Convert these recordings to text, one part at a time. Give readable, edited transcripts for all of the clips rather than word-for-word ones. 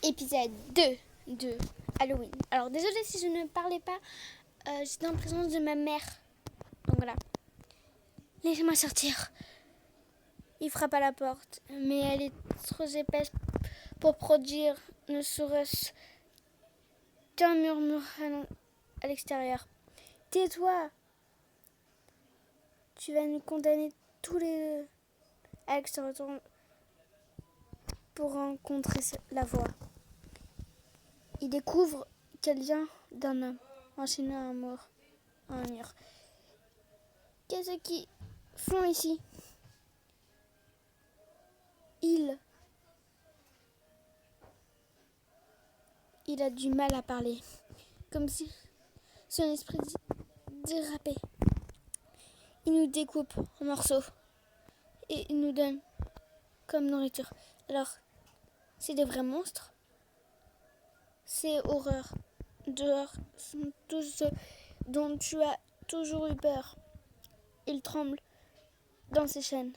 épisode 2 de Halloween. Alors désolée si je ne parlais pas, j'étais en présence de ma mère. Donc voilà. Laissez-moi sortir. Il frappe à la porte, mais elle est trop épaisse pour produire ne serait-ce qu'un murmure à l'extérieur. Tais-toi! Tu vas nous condamner tous les deux. Alex se retourne pour rencontrer la voix. Il découvre qu'elle vient d'un homme enchaîné à un mur. Qu'est-ce qu'ils font ici? Il a du mal à parler, comme si son esprit dérapait. Il nous découpe en morceaux et il nous donne comme nourriture. Alors, c'est des vrais monstres? C'est horreur. Dehors sont tous ceux dont tu as toujours eu peur. Il tremble dans ses chaînes.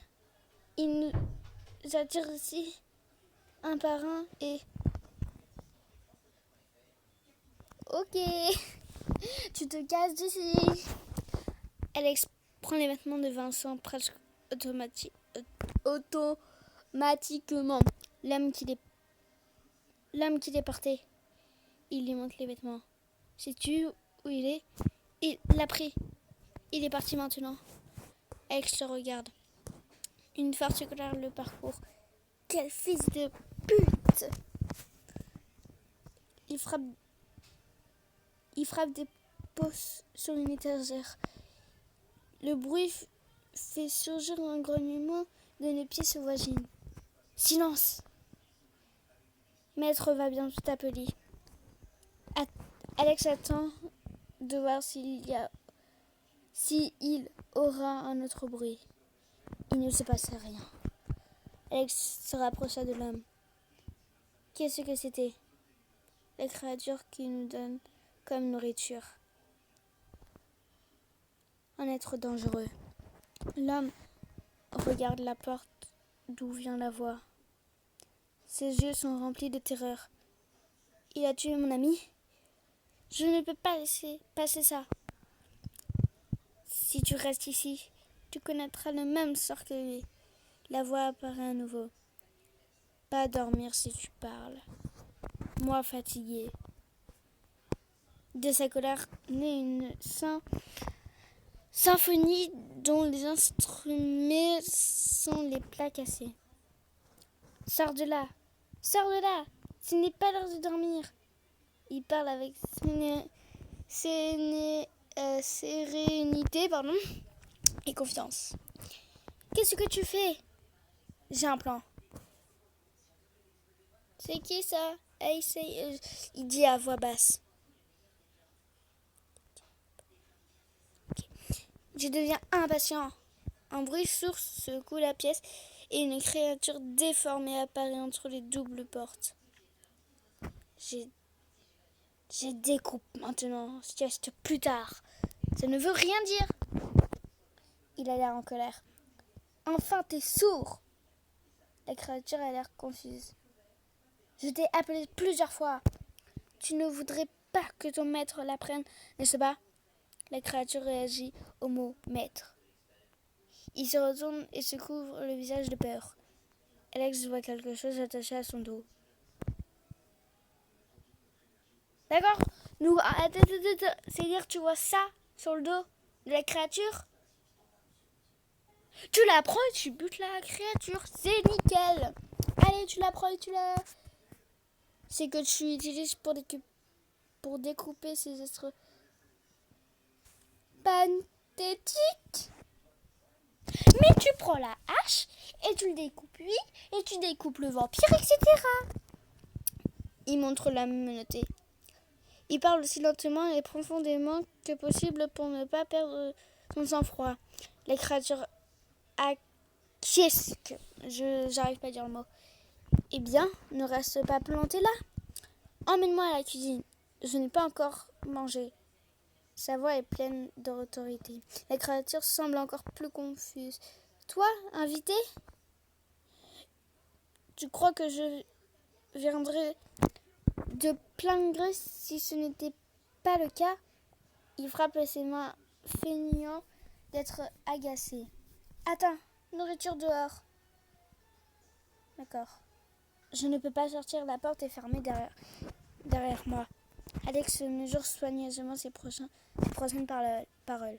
Il nous attire ici un par un et... Ok, tu te casses d'ici. Alex prend les vêtements de Vincent presque automatiquement. L'homme qui les portait. Il lui montre les vêtements. Sais-tu où il est? Il l'a pris. Il est parti maintenant. Alex le regarde. Une farce éclaire le parcours. Quel fils de pute! Il frappe des pots sur une étagère. Le bruit fait surgir un grognement de nos pieds sauvagines. Silence! Maître va bientôt t'appeler. Alex attend de voir s'il aura un autre bruit. Il ne se passe rien. Alex se rapprocha de l'homme. Qu'est-ce que c'était? La créature qui nous donne comme nourriture. Un être dangereux. L'homme regarde la porte d'où vient la voix. Ses yeux sont remplis de terreur. Il a tué mon ami? Je ne peux pas laisser passer ça. Si tu restes ici, tu connaîtras le même sort que lui. La voix apparaît à nouveau. Pas dormir si tu parles. Moi fatigué. De sa colère naît une symphonie dont les instruments sont les plats cassés. Sors de là! Sors de là! Ce n'est pas l'heure de dormir. Il parle avec sérénité et confiance. Qu'est-ce que tu fais? J'ai un plan. C'est qui ça? Hey, il dit à voix basse. Okay. Je deviens impatient. Un bruit sourd secoue la pièce et une créature déformée apparaît entre les doubles portes. J'ai découpe maintenant, sieste plus tard. Ça ne veut rien dire. Il a l'air en colère. Enfin, t'es sourd. La créature a l'air confuse. Je t'ai appelé plusieurs fois. Tu ne voudrais pas que ton maître l'apprenne, n'est-ce pas? La créature réagit au mot maître. Il se retourne et se couvre le visage de peur. Alex voit quelque chose attaché à son dos. D'accord? C'est-à-dire tu vois ça sur le dos de la créature? Tu la prends et tu butes la créature. C'est nickel. Allez, tu la prends et tu la... C'est que tu utilises pour découper ces êtres pathétiques. Mais tu prends la hache et tu le découpes lui et tu découpes le vampire, etc. Il montre la menottée. Il parle aussi lentement et profondément que possible pour ne pas perdre son sang-froid. La créature acquiesce. J'arrive pas à dire le mot. Eh bien, ne reste pas planté là. Emmène-moi à la cuisine. Je n'ai pas encore mangé. Sa voix est pleine d'autorité. La créature semble encore plus confuse. Toi, invité? Tu crois que je viendrai De plein gré, si ce n'était pas le cas, il frappe ses mains, feignant d'être agacé. Attends, nourriture dehors. D'accord. Je ne peux pas sortir, la porte est fermée derrière moi. Alex mesure soigneusement ses prochaines paroles.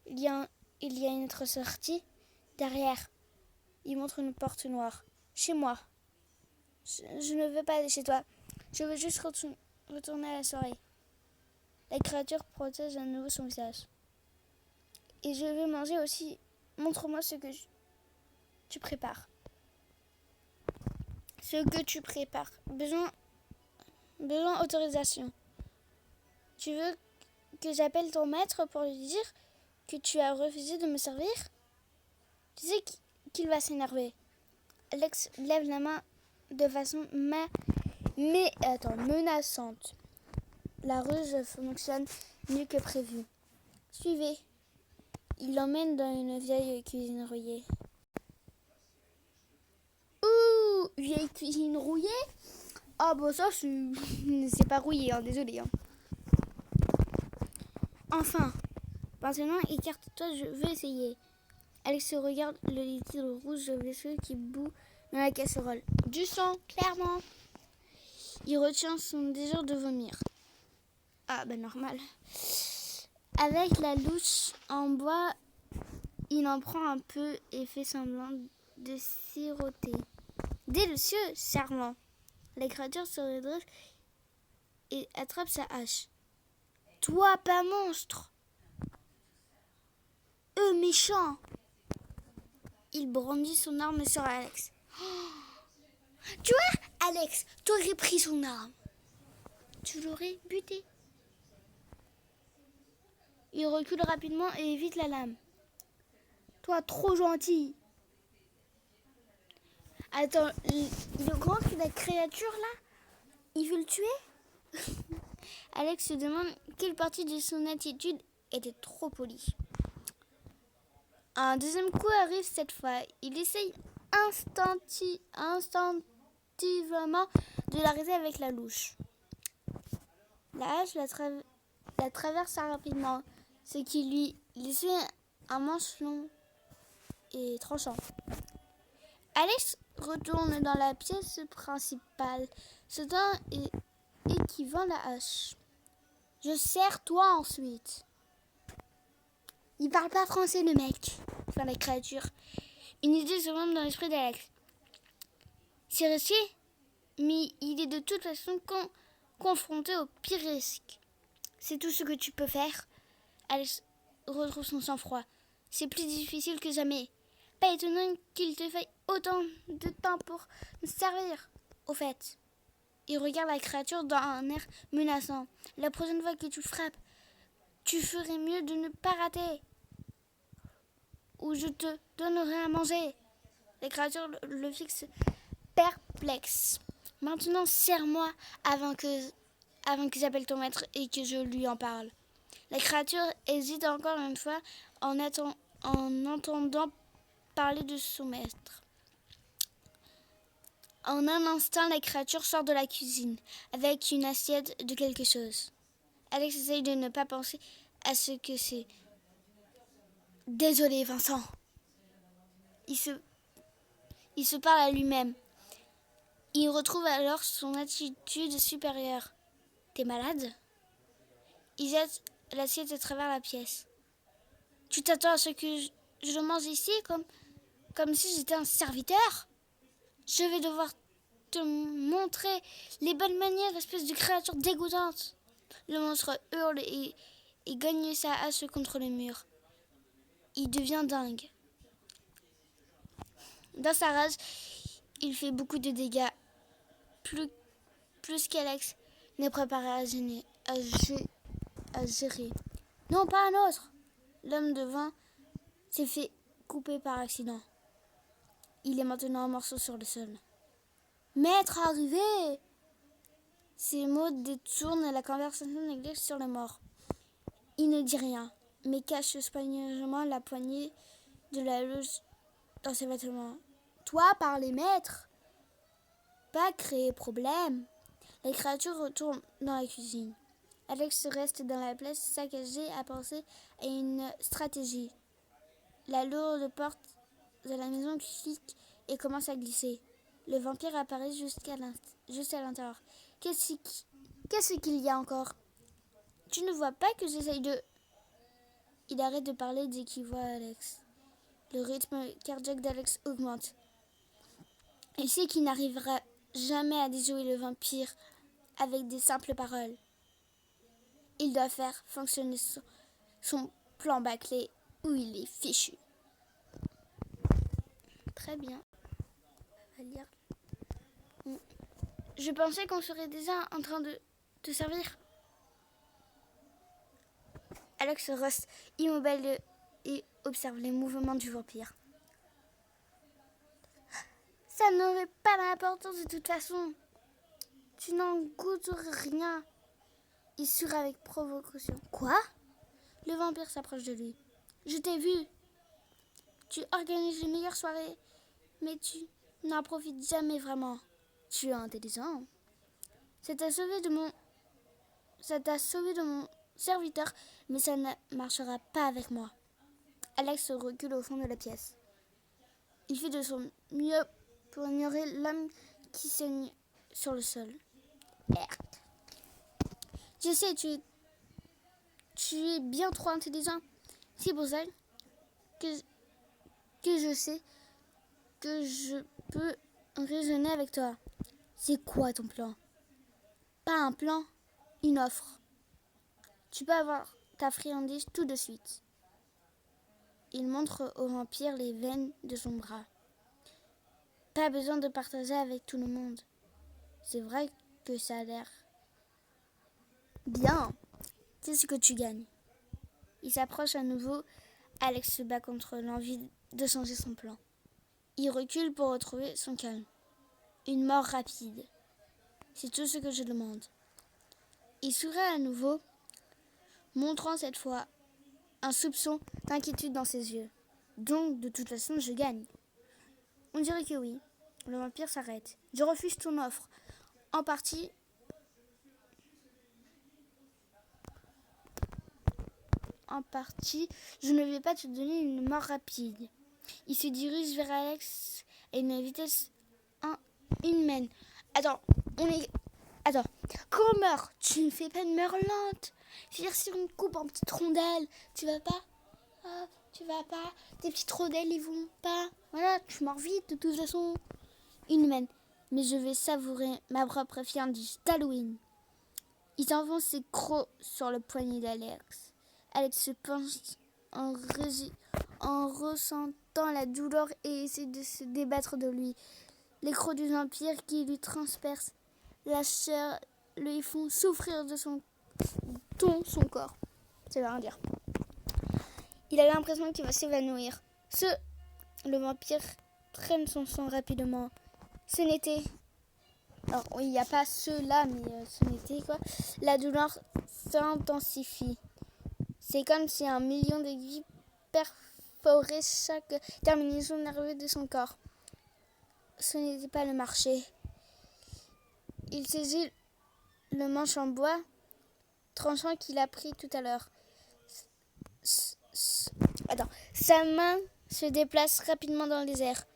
Il y a une autre sortie derrière. Il montre une porte noire. Chez moi. Je ne veux pas aller chez toi. Je veux juste retourner à la soirée. La créature protège à nouveau son visage. Et je veux manger aussi. Montre-moi ce que tu prépares. Ce que tu prépares. Besoin d'autorisation. Tu veux que j'appelle ton maître pour lui dire que tu as refusé de me servir? Tu sais qu'il va s'énerver. Alex lève la main de façon menaçante. La ruse fonctionne mieux que prévu. Suivez. Il l'emmène dans une vieille cuisine rouillée. Ouh, vieille cuisine rouillée? Ah bah ça c'est pas rouillé, hein, désolé. Hein. Enfin, maintenant écarte-toi, je veux essayer. Alex regarde le liquide rouge vaisseau qui bout dans la casserole. Du sang, clairement. Il retient son désir de vomir. Ah bah normal. Avec la louche en bois, il en prend un peu et fait semblant de siroter. Délicieux, charmant. La créature se redresse et attrape sa hache. Toi, pas monstre! Méchant! Il brandit son arme sur Alex. Tu vois, Alex, t'aurais pris son arme. Tu l'aurais buté. Il recule rapidement et évite la lame. Toi, trop gentil. Attends, le grand cri de la créature là, il veut le tuer? Alex se demande quelle partie de son attitude était trop polie. Un deuxième coup arrive cette fois. Il essaye instinctivement de l'arrêter avec la louche. La hache la traverse rapidement, ce qui lui laisse un manche long et tranchant. Alex retourne dans la pièce principale, se tend et esquivant la hache. Je serre toi ensuite. Il parle pas français le mec, enfin la créature. Une idée se monte dans l'esprit d'Alex. C'est risqué, mais il est de toute façon confronté au pire risque. C'est tout ce que tu peux faire. Alex retrouve son sang-froid. C'est plus difficile que jamais. Pas étonnant qu'il te faille autant de temps pour me servir. Au fait, il regarde la créature dans un air menaçant. La prochaine fois que tu frappes, tu ferais mieux de ne pas rater. Ou je te donnerai à manger. La créature le fixe perplexe. Maintenant, serre-moi avant que j'appelle ton maître et que je lui en parle. La créature hésite encore une fois en entendant parler de son maître. En un instant, la créature sort de la cuisine avec une assiette de quelque chose. Alex essaye de ne pas penser à ce que c'est. Désolé, Vincent. Il se parle à lui-même. Il retrouve alors son attitude supérieure. T'es malade? Il jette l'assiette à travers la pièce. Tu t'attends à ce que je mange ici comme si j'étais un serviteur? Je vais devoir te montrer les bonnes manières, espèce de créature dégoûtante. Le monstre hurle et gagne sa hache contre le mur. Il devient dingue. Dans sa rage, il fait beaucoup de dégâts. Plus qu'Alex n'est préparé à gérer. Non, pas un autre. L'homme devant s'est fait couper par accident. Il est maintenant en morceaux sur le sol. Maître arrivé! Ces mots détournent la conversation d'Alex sur le mort. Il ne dit rien, mais cache soigneusement la poignée de la louche dans ses vêtements. Toi, par les maîtres, pas créer problème. La créature retourne dans la cuisine. Alex reste dans la place saccagée à penser à une stratégie. La lourde porte de la maison clique et commence à glisser. Le vampire apparaît juste à l'intérieur. Qu'est-ce qu'il y a encore? Tu ne vois pas que j'essaye de... Il arrête de parler dès qu'il voit Alex. Le rythme cardiaque d'Alex augmente. Il sait qu'il n'arrivera jamais à déjouer le vampire avec des simples paroles. Il doit faire fonctionner son plan bâclé ou il est fichu. Très bien. On va lire. Je pensais qu'on serait déjà en train de te servir. Alex reste immobile et observe les mouvements du vampire. Ça n'aurait pas d'importance de toute façon. Tu n'en goûtes rien. Il sourit avec provocation. Quoi? Le vampire s'approche de lui. Je t'ai vu. Tu organises les meilleures soirées, mais tu n'en profites jamais vraiment. Tu es intelligent. Ça t'a sauvé de mon serviteur, mais ça ne marchera pas avec moi. Alex se recule au fond de la pièce. Il fait de son mieux pour ignorer l'âme qui saigne sur le sol. Merde. Je sais, tu es bien trop intelligent. C'est pour ça que je sais que je peux raisonner avec toi. C'est quoi ton plan? Pas un plan, une offre. Tu peux avoir ta friandise tout de suite. Il montre au vampire les veines de son bras. Pas besoin de partager avec tout le monde. C'est vrai que ça a l'air bien. C'est ce que tu gagnes. Il s'approche à nouveau. Alex se bat contre l'envie de changer son plan. Il recule pour retrouver son calme. Une mort rapide. C'est tout ce que je demande. Il sourit à nouveau, montrant cette fois un soupçon d'inquiétude dans ses yeux. Donc, de toute façon, je gagne. On dirait que oui. Le vampire s'arrête. Je refuse ton offre. En partie, je ne vais pas te donner une mort rapide. Il se dirige vers Alex à une vitesse inhumaine. Attends. Quand on meurt, tu ne fais pas une mort lente. C'est-à-dire sur une coupe en petites rondelles. Tu vas pas. Tes petites rondelles, ils vont pas. Voilà, tu meurs vite de toute façon. Inhumaine. Mais je vais savourer ma propre friandise d'Halloween. Il enfonce ses crocs sur le poignet d'Alex. Alex se penche en ressentant la douleur et essaie de se débattre de lui. Les crocs du vampire qui lui transpercent la chair lui font souffrir de son corps. Ça veut rien dire. Il a l'impression qu'il va s'évanouir. Le vampire traîne son sang rapidement. Ce n'était... Alors, oui, il n'y a pas ceux-là, mais ce n'était quoi. La douleur s'intensifie. C'est comme si un million d'aiguilles perforaient chaque terminaison nerveuse de son corps. Ce n'était pas le marché. Il saisit le manche en bois tranchant qu'il a pris tout à l'heure. Sa main se déplace rapidement dans les airs.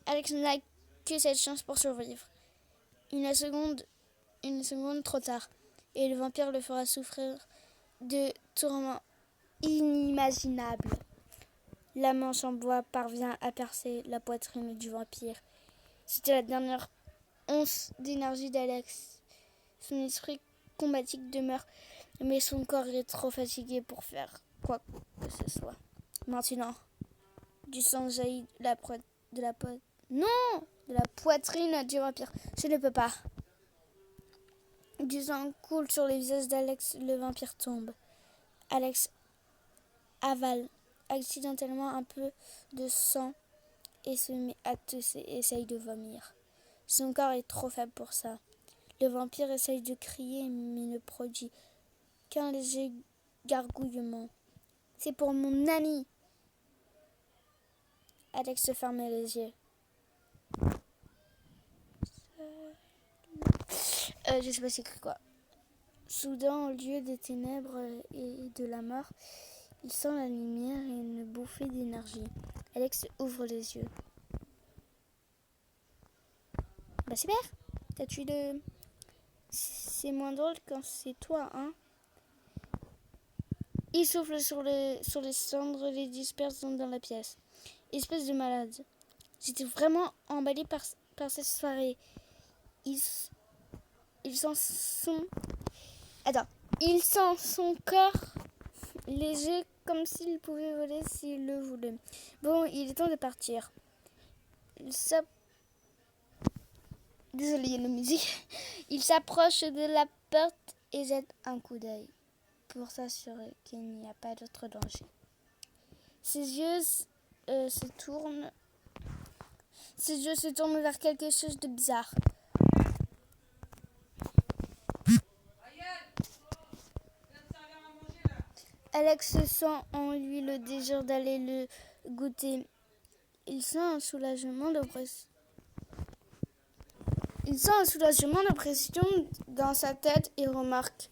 Alex n'a que cette chance pour survivre. Une seconde trop tard, et le vampire le fera souffrir de tourments inimaginables. La manche en bois parvient à percer la poitrine du vampire. C'était la dernière once d'énergie d'Alex. Son esprit combatif demeure, mais son corps est trop fatigué pour faire quoi que ce soit. Maintenant, du sang jaillit de la poitrine du vampire. Je ne peux pas. Du sang coule sur le visage d'Alex. Le vampire tombe. Alex avale accidentellement un peu de sang et se met à tousser et essaye de vomir. Son corps est trop faible pour ça. Le vampire essaye de crier mais ne produit qu'un léger gargouillement. C'est pour mon ami. Alex se ferme les yeux. Je sais pas c'est écrit quoi. Soudain, au lieu des ténèbres et de la mort, il sent la lumière et une bouffée d'énergie. Alex ouvre les yeux. Bah super, t'as tué le... C'est moins drôle quand c'est toi, hein. Il souffle sur les cendres, les disperse dans la pièce. Espèce de malade. J'étais vraiment emballée par cette soirée. Il sent son... Attends. Il sent son corps léger comme s'il pouvait voler s'il le voulait. Bon, il est temps de partir. Désolé, il y a la musique. Il s'approche de la porte et jette un coup d'œil pour s'assurer qu'il n'y a pas d'autre danger. Ses yeux se tournent vers quelque chose de bizarre. Alex sent en lui le désir d'aller le goûter. Il sent un soulagement d'oppression dans sa tête et remarque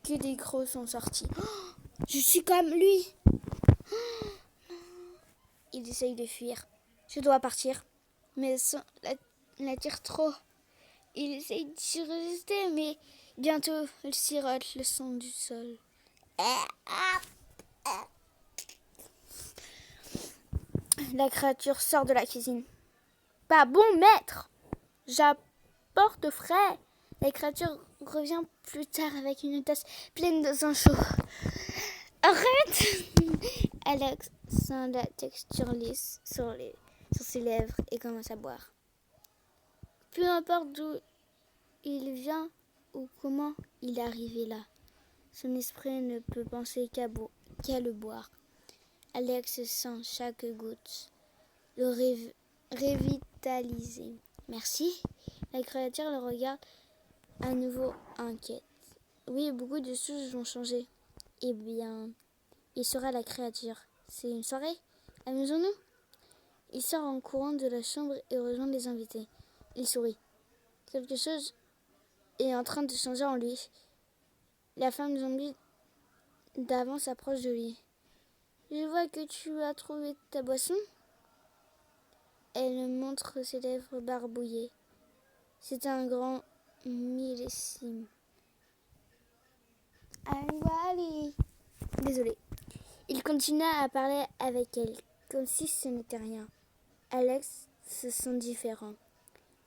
que des crocs sont sortis. Oh, je suis comme lui. Oh, il essaye de fuir. Je dois partir, mais l'attire trop. Il essaye d'y résister, mais bientôt il sirote le son du sol. La créature sort de la cuisine. Pas bon, maître! J'apporte frais. La créature revient plus tard avec une tasse pleine de sang chaud. Arrête! Alex sent la texture lisse sur ses lèvres et commence à boire. Peu importe d'où il vient ou comment il est arrivé là, son esprit ne peut penser qu'à le boire. Alex sent chaque goutte le revitaliser. Merci. La créature le regarde à nouveau inquiète. Oui, beaucoup de choses ont changé. Eh bien, il sera la créature. C'est une soirée? Amusons-nous. Il sort en courant de la chambre et rejoint les invités. Il sourit. Quelque chose est en train de changer en lui. La femme zombie d'avant s'approche de lui. Je vois que tu as trouvé ta boisson. Elle montre ses lèvres barbouillées. C'est un grand millésime. Allez. Désolé. Il continua à parler avec elle, comme si ce n'était rien. Alex se sent différent.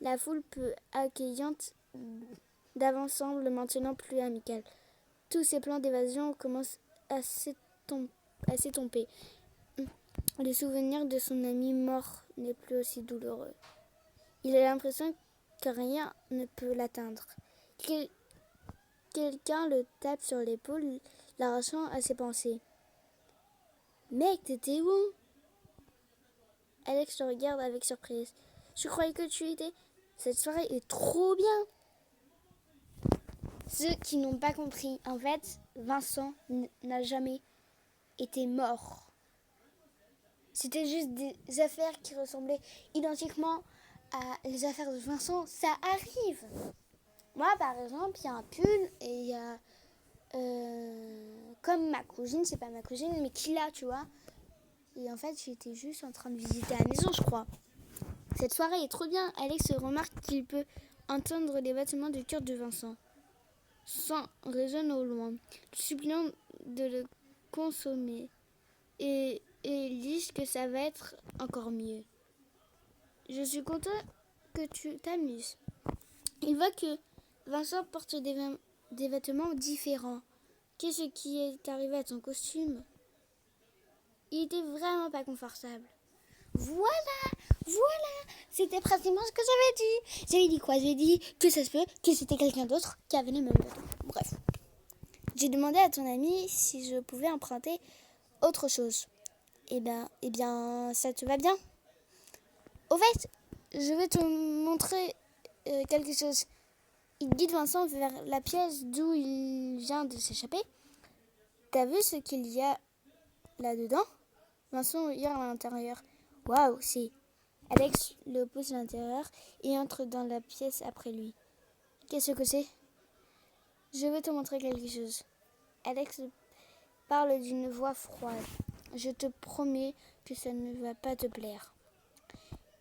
La foule peu accueillante d'avant semble maintenant plus amicale. Tous ses plans d'évasion commencent à s'estomper. Le souvenir de son ami mort n'est plus aussi douloureux. Il a l'impression que rien ne peut l'atteindre. Quelqu'un le tape sur l'épaule, l'arrachant à ses pensées. « Mec, t'étais où ?» Alex le regarde avec surprise. « Je croyais que tu étais... Cette soirée est trop bien !» Ceux qui n'ont pas compris, en fait, Vincent n'a jamais été mort. C'était juste des affaires qui ressemblaient identiquement à les affaires de Vincent. Ça arrive. Moi, par exemple, il y a un pull et il y a... comme ma cousine, c'est pas ma cousine, mais qui l'a, tu vois. Et en fait, j'étais juste en train de visiter la maison, je crois. Cette soirée est trop bien. Alex remarque qu'il peut entendre les battements du cœur de Vincent. Sang résonne au loin, suppliant de le consommer. Et ils disent que ça va être encore mieux. Je suis content que tu t'amuses. Il voit que Vincent porte des vêtements différents. Qu'est-ce qui est arrivé à ton costume? Il était vraiment pas confortable. Voilà, c'était pratiquement ce que j'avais dit. J'avais dit quoi? J'avais dit que ça se peut que c'était quelqu'un d'autre qui avait les mêmes vêtements. Bref. J'ai demandé à ton ami si je pouvais emprunter autre chose. Eh bien, ça te va bien? Au fait, je vais te montrer quelque chose. Il guide Vincent vers la pièce d'où il vient de s'échapper. T'as vu ce qu'il y a là-dedans? Vincent regarde à l'intérieur. Waouh, c'est... Alex le pousse à l'intérieur et entre dans la pièce après lui. Qu'est-ce que c'est? Je vais te montrer quelque chose. Alex parle d'une voix froide. Je te promets que ça ne va pas te plaire.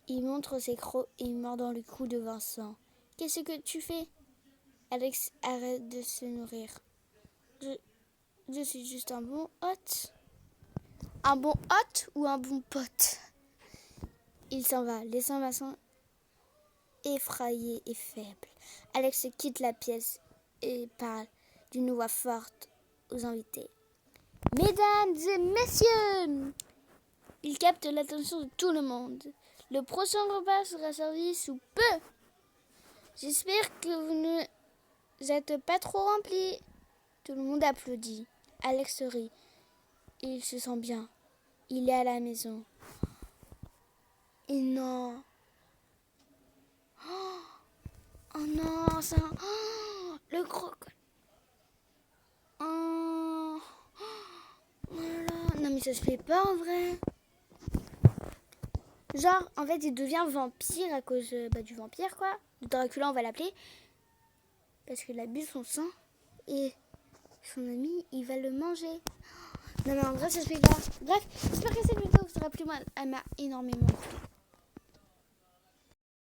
Il montre ses crocs et il mord dans le cou de Vincent. Qu'est-ce que tu fais? Alex arrête de se nourrir. Je suis juste un bon hôte. Un bon hôte ou un bon pote? Il s'en va, laissant Vincent effrayé et faible. Alex quitte la pièce et parle d'une voix forte aux invités. Mesdames et messieurs, il capte l'attention de tout le monde. Le prochain repas sera servi sous peu. J'espère que vous ne êtes pas trop remplis. Tout le monde applaudit. Alex rit. Il se sent bien. Il est à la maison. Et non. Oh non, ça. Oh, le crocodile. Oh. Oh là là. Non mais ça se fait pas en vrai. Genre, en fait, il devient vampire à cause du vampire, quoi. De Dracula, on va l'appeler. Parce qu'il a bu son sang. Et son ami, il va le manger. Non mais en vrai, ça se fait pas. Bref, j'espère que cette vidéo vous aura plu. Moi, elle m'a énormément plu.